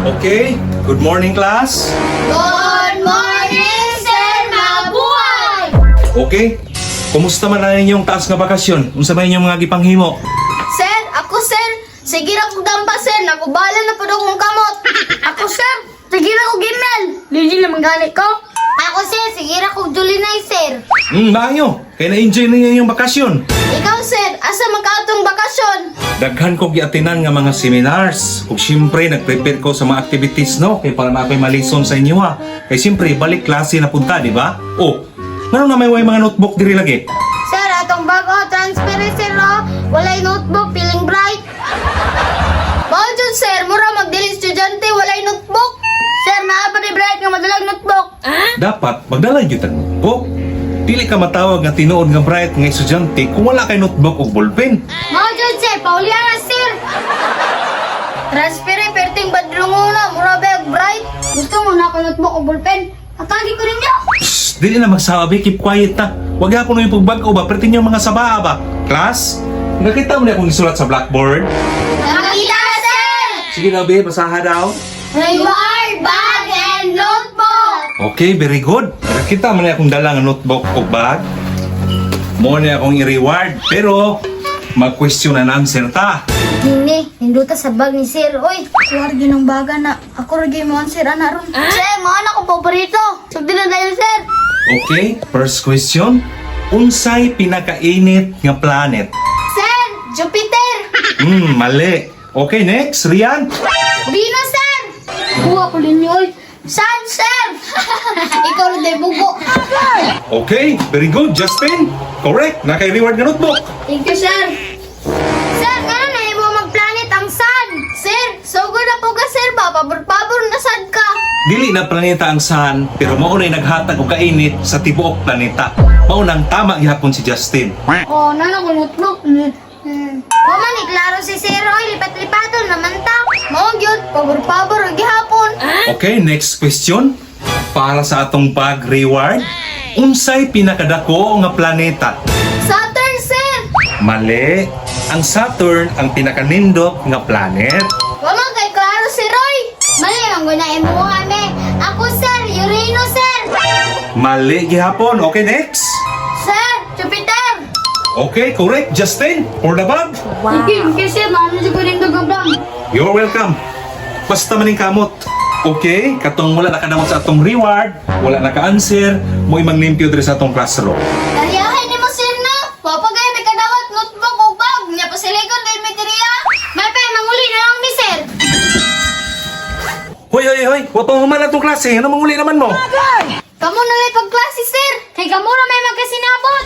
Okay, good morning class. Good morning, Sir Mabuhay! Okay, kumusta man na inyong taas nga bakasyon? Unsa man inyong mga gipanghimo? Sir, ako sir, sige na kong dampa sir, nakubala na po akong kamot. Ako sir, sige na kong gimel. Lili na manggali ko. Ako sir, sige na kong julinay sir. Maayo, kaya na-enjoy na inyong bakasyon. Ikaw sir, asa magkaatong bakasyon? Daghan ko giatinan nga mga seminars. Ug siyempre nag-prepare ko sa mga activities no, kay para na ako'y malison sa inyo ha. Kay siyempre balik klase na punta, di ba? Oh, ngano na may way mga notebook diri lagi? Sir, atong bago transparent sir oh. Walay notebook, feeling bright. Bawal dyan sir, mura magdili estudyante, walay notebook. Sir, naa pa ni bright nga madalag notebook. Dapat magdala gyud tag notebook. Dili ka matawag nga tinuod nga bright nga estudyante kung wala kay notebook ug ballpen. Mao dyan sir, paulihan na sir. Transparent, perting badrunguna, mura bag bright. Gusto mo na ako notebook o ballpen? Atagi ko rin niyo. Shh, dili na magsabi, keep quiet na. Wag ako na yung pagbag-o ba, pertin yung mga sabaa ba? Class, nakita mo na akong isulat sa blackboard? Nakita na sir! Sige na, be, basaha daw. Reward bag and notebook! Okay, very good. Nakita mo na akong dalang notebook o bag. Mo na akong i-reward, pero mag-question and answer ta. Hindi, hinduta sa bag ni sir. Uy, kuwar ng baga na. Ako rin mo sir, ana ron. Sir, mga anak ko paborito. Sabi na tayo sir. Okay, first question. Unsay pinakainit nga planet? Sir, Jupiter! Mali. Okay, next, Rian. Venus sir! Kuha ko rin yun. Sun sir! Ikaw rin day bubo. Okay, very good, Justin. Correct, nakay-reward nga notebook. Thank you sir. Sir, nga na mo mag-planet ang sun. Sir, so good na po ka sir ba? Pabor-pabor na sad ka. Dili na planeta ang sun, pero maunay naghatag og kainit sa tibuok planeta. Maunang tama gihapon si Justin. Oh, nana ko notebook. Waman, iklaro si Sir Roy, lipat-lipaton naman ta. Mao gyud, pabor-pabor og gihapon. Okay, next question. Para sa atong bag reward, unsay pinakadako nga planeta? Saturn, sir! Mali. Ang Saturn ang pinakanindot nga planet. Waman kay klaro si Roy. Mali ang gunain mo kami. Ako, sir, Uranus, sir. Mali gihapon. Okay, next. Sir, Jupiter. Okay, correct, Justin. For the bag. Wow. Kasi maano si ko rin dugabang. You're welcome. Basta maning kamot. Okay, katong wala nakadamot sa atong reward, wala naka-answer, mo imang limpyo diri sa atong classroom. Kariyahin ni mo, sir, na. Papagay, may kadawat, notebook o bag. Nya pa silikon kay materiya. May pa, manguli na lang ni sir. Hoy, hoy, hoy! Huwag pang human atong klase. Ano manguli naman mo? Kamu na lang pagklase, sir. Kay kamu na may magkasinabot.